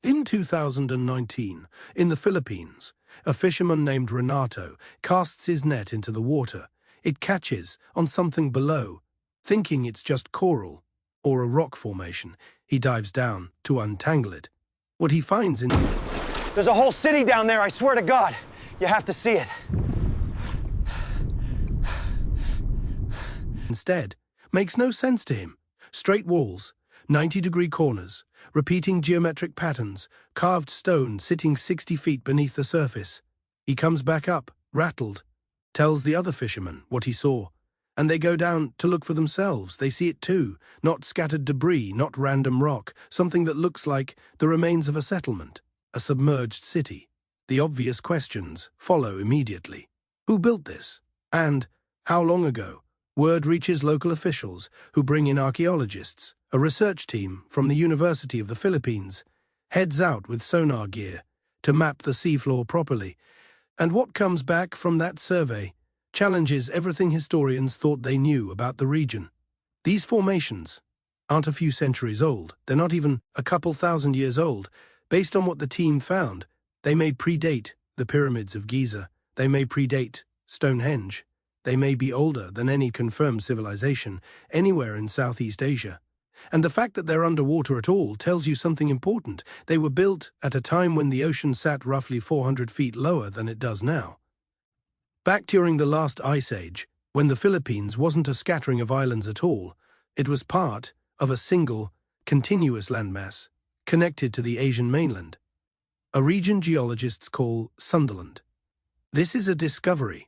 In 2019, in the Philippines, a fisherman named Renato casts his net into the water. It catches on something below. Thinking it's just coral or a rock formation, he dives down to untangle it. What he finds in... There's a whole city down there, I swear to God. You have to see it. Instead, makes no sense to him. Straight walls, 90-degree corners, repeating geometric patterns, carved stone sitting 60 feet beneath the surface. He comes back up, rattled, tells the other fishermen what he saw, and they go down to look for themselves. They see it too, not scattered debris, not random rock, something that looks like the remains of a settlement, a submerged city. The obvious questions follow immediately. Who built this? And how long ago? Word reaches local officials, who bring in archaeologists. A research team from the University of the Philippines heads out with sonar gear to map the seafloor properly. And what comes back from that survey challenges everything historians thought they knew about the region. These formations aren't a few centuries old. They're not even a couple thousand years old. Based on what the team found, they may predate the pyramids of Giza. They may predate Stonehenge. They may be older than any confirmed civilization anywhere in Southeast Asia. And the fact that they're underwater at all tells you something important. They were built at a time when the ocean sat roughly 400 feet lower than it does now. Back during the last ice age, when the Philippines wasn't a scattering of islands at all, it was part of a single, continuous landmass connected to the Asian mainland, a region geologists call Sundaland. This is a discovery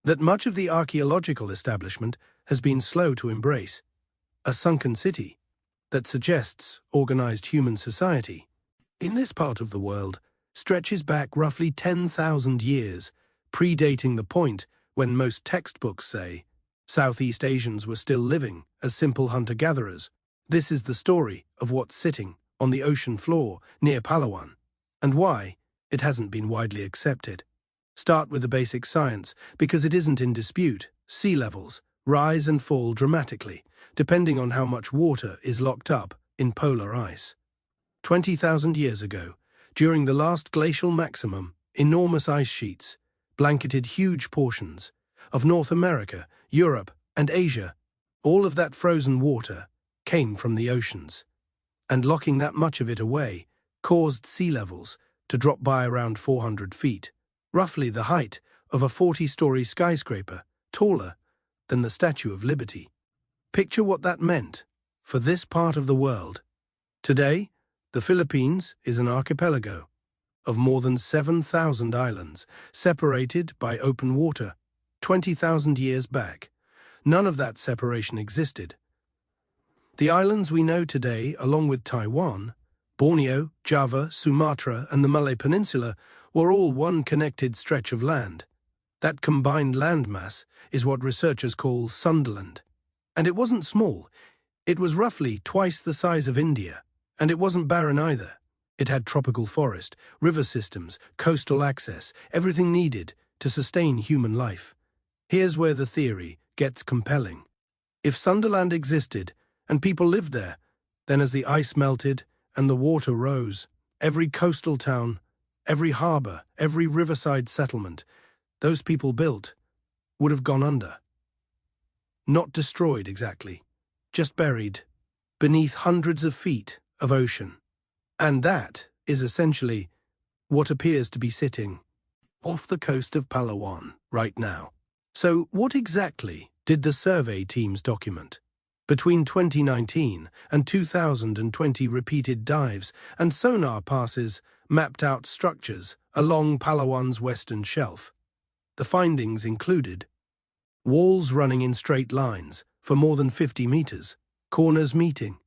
that much of the archaeological establishment has been slow to embrace. A sunken city that suggests organized human society in this part of the world stretches back roughly 10,000 years, predating the point when most textbooks say Southeast Asians were still living as simple hunter-gatherers. This is the story of what's sitting on the ocean floor near Palawan, and why it hasn't been widely accepted. Start with the basic science, because it isn't in dispute. Sea levels rise and fall dramatically, depending on how much water is locked up in polar ice. 20,000 years ago, during the last glacial maximum, enormous ice sheets blanketed huge portions of North America, Europe, and Asia. All of that frozen water came from the oceans, and locking that much of it away caused sea levels to drop by around 400 feet, roughly the height of a 40-story skyscraper, taller than the Statue of Liberty. Picture what that meant for this part of the world. Today, the Philippines is an archipelago of more than 7,000 islands, separated by open water. 20,000 years back, none of that separation existed. The islands we know today, along with Taiwan, Borneo, Java, Sumatra, and the Malay Peninsula, were all one connected stretch of land. That combined landmass is what researchers call Sundaland. And it wasn't small. It was roughly twice the size of India. And it wasn't barren either. It had tropical forest, river systems, coastal access, everything needed to sustain human life. Here's where the theory gets compelling. If Sundaland existed and people lived there, then as the ice melted and the water rose, every coastal town, every harbor, every riverside settlement those people built would have gone under. Not destroyed exactly, just buried beneath hundreds of feet of ocean. And that is essentially what appears to be sitting off the coast of Palawan right now. So what exactly did the survey teams document? Between 2019 and 2020, repeated dives and sonar passes mapped out structures along Palawan's western shelf. The findings included walls running in straight lines for more than 50 meters, corners meeting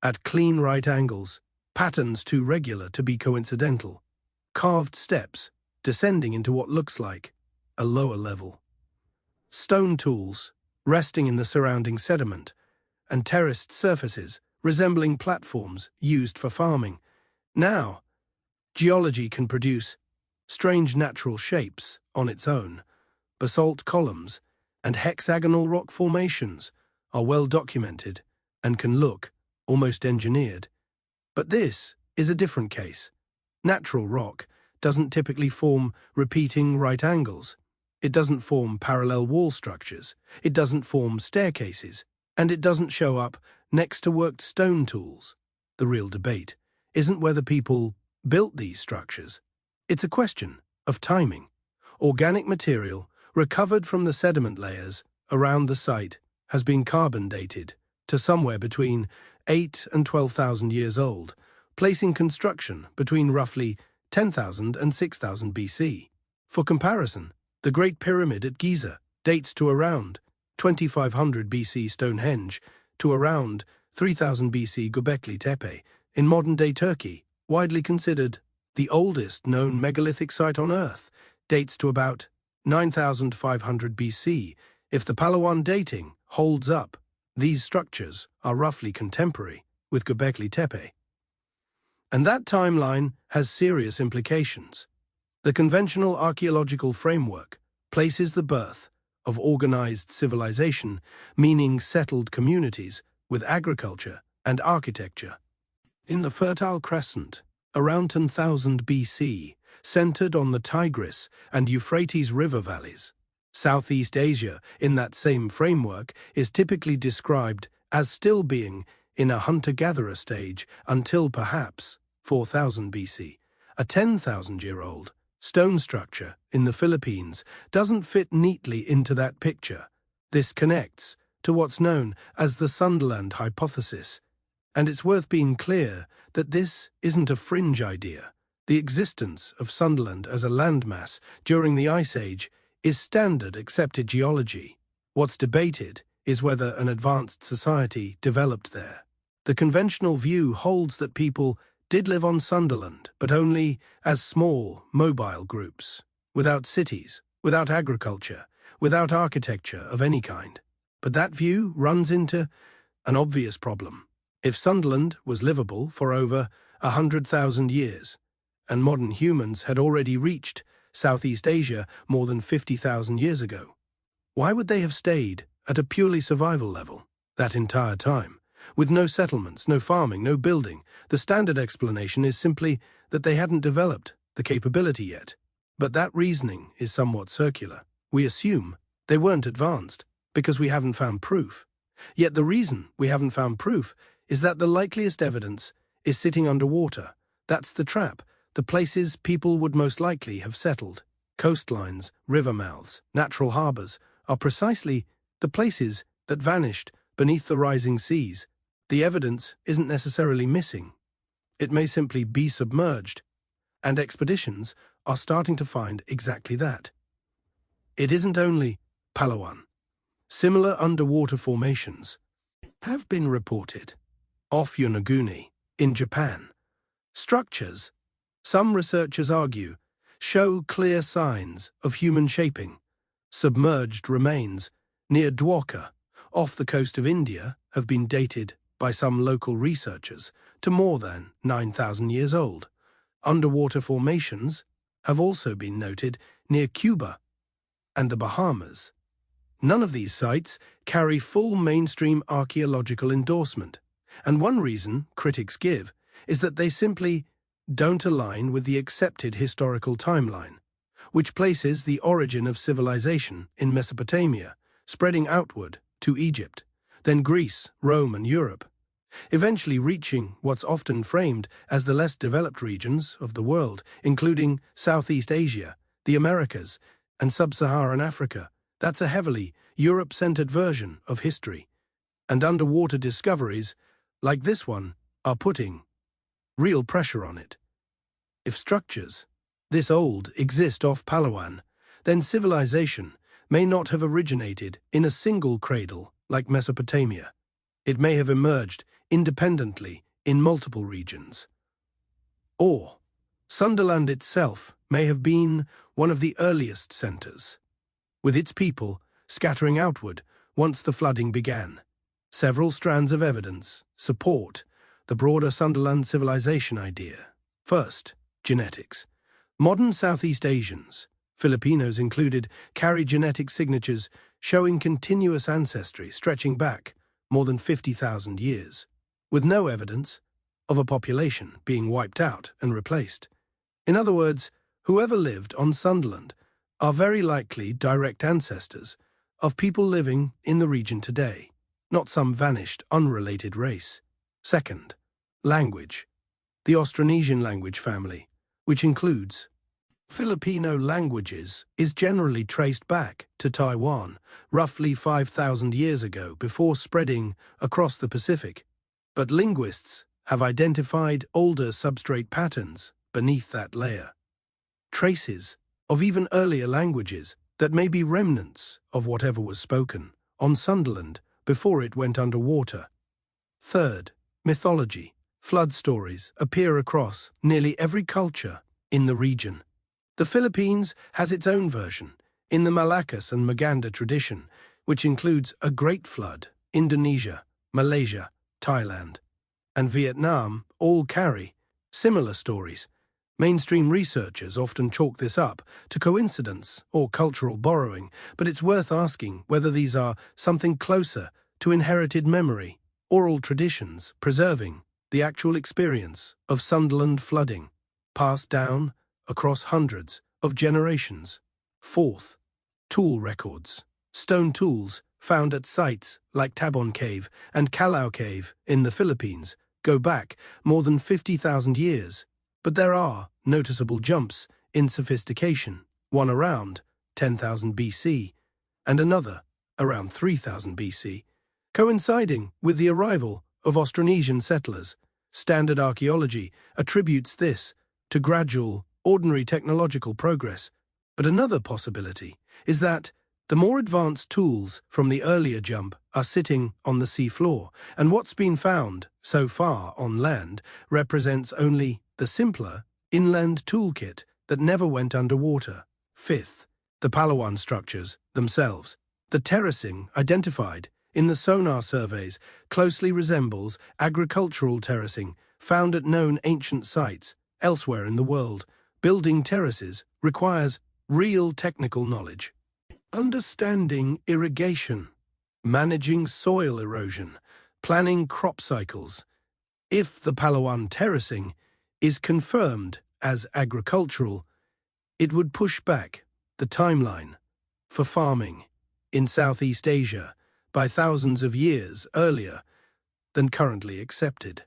at clean right angles, patterns too regular to be coincidental, carved steps descending into what looks like a lower level, stone tools resting in the surrounding sediment, and terraced surfaces resembling platforms used for farming. Now, geology can produce strange natural shapes on its own. Basalt columns and hexagonal rock formations are well documented and can look almost engineered. But this is a different case. Natural rock doesn't typically form repeating right angles. It doesn't form parallel wall structures. It doesn't form staircases. And it doesn't show up next to worked stone tools. The real debate isn't whether people built these structures. It's a question of timing. Organic material recovered from the sediment layers around the site has been carbon dated to somewhere between 8 and 12,000 years old, placing construction between roughly 10,000 and 6,000 BC. For comparison, the Great Pyramid at Giza dates to around 2500 BC Stonehenge to around 3000 BC Göbekli Tepe in modern-day Turkey, widely considered the oldest known megalithic site on Earth, dates to about 9500 BC. If the Palawan dating holds up, these structures are roughly contemporary with Göbekli Tepe. And that timeline has serious implications. The conventional archaeological framework places the birth of organized civilization, meaning settled communities with agriculture and architecture, in the Fertile Crescent, around 10,000 BC, centered on the Tigris and Euphrates river valleys. Southeast Asia, in that same framework, is typically described as still being in a hunter-gatherer stage until perhaps 4000 BC. A 10,000-year-old stone structure in the Philippines doesn't fit neatly into that picture. This connects to what's known as the Sundaland hypothesis, and it's worth being clear that this isn't a fringe idea. The existence of Sundaland as a landmass during the Ice Age is standard accepted geology. What's debated is whether an advanced society developed there. The conventional view holds that people did live on Sundaland, but only as small, mobile groups, without cities, without agriculture, without architecture of any kind. But that view runs into an obvious problem. If Sundaland was livable for over 100,000 years, and modern humans had already reached Southeast Asia more than 50,000 years ago, why would they have stayed at a purely survival level that entire time? With no settlements, no farming, no building, the standard explanation is simply that they hadn't developed the capability yet. But that reasoning is somewhat circular. We assume they weren't advanced because we haven't found proof. Yet the reason we haven't found proof is that the likeliest evidence is sitting underwater. That's the trap. The places people would most likely have settled, coastlines, river mouths, natural harbors, are precisely the places that vanished beneath the rising seas. The evidence isn't necessarily missing. It may simply be submerged, and expeditions are starting to find exactly that. It isn't only Palawan. Similar underwater formations have been reported off Yonaguni in Japan. Structures, some researchers argue, show clear signs of human shaping. Submerged remains near Dwarka, off the coast of India, have been dated by some local researchers to more than 9,000 years old. Underwater formations have also been noted near Cuba and the Bahamas. None of these sites carry full mainstream archaeological endorsement, and one reason critics give is that they simply don't align with the accepted historical timeline, which places the origin of civilization in Mesopotamia, spreading outward to Egypt, then Greece, Rome, and Europe, eventually reaching what's often framed as the less developed regions of the world, including Southeast Asia, the Americas, and Sub-Saharan Africa. That's a heavily Europe-centered version of history, and underwater discoveries like this one are putting real pressure on it. If structures this old exist off Palawan, then civilization may not have originated in a single cradle like Mesopotamia. It may have emerged independently in multiple regions. Or Sundaland itself may have been one of the earliest centers, with its people scattering outward once the flooding began. Several strands of evidence support the broader Sundaland civilization idea. First, genetics. Modern Southeast Asians, Filipinos included, carry genetic signatures showing continuous ancestry stretching back more than 50,000 years, with no evidence of a population being wiped out and replaced. In other words, whoever lived on Sundaland are very likely direct ancestors of people living in the region today, not some vanished, unrelated race. Second, language. The Austronesian language family, which includes Filipino languages, is generally traced back to Taiwan, roughly 5,000 years ago before spreading across the Pacific. But linguists have identified older substrate patterns beneath that layer. Traces of even earlier languages that may be remnants of whatever was spoken on Sundaland before it went underwater. Third, mythology. Flood stories appear across nearly every culture in the region. The Philippines has its own version in the Malacca and Maganda tradition, which includes a great flood. Indonesia, Malaysia, Thailand, and Vietnam all carry similar stories. Mainstream researchers often chalk this up to coincidence or cultural borrowing, but it's worth asking whether these are something closer to inherited memory, oral traditions preserving the actual experience of Sundaland flooding, passed down across hundreds of generations. Fourth, tool records. Stone tools found at sites like Tabon Cave and Calao Cave in the Philippines go back more than 50,000 years, but there are noticeable jumps in sophistication, one around 10,000 BC and another around 3,000 BC, coinciding with the arrival of Austronesian settlers. Standard archaeology attributes this to gradual, ordinary technological progress, but another possibility is that the more advanced tools from the earlier jump are sitting on the sea floor, and what's been found so far on land represents only the simpler inland toolkit that never went underwater. Fifth, the Palawan structures themselves. The terracing identified in the Sonar surveys closely resembles agricultural terracing found at known ancient sites elsewhere in the world. Building terraces requires real technical knowledge. Understanding irrigation, managing soil erosion, planning crop cycles. If the Palawan terracing is confirmed as agricultural, it would push back the timeline for farming in Southeast Asia by thousands of years earlier than currently accepted.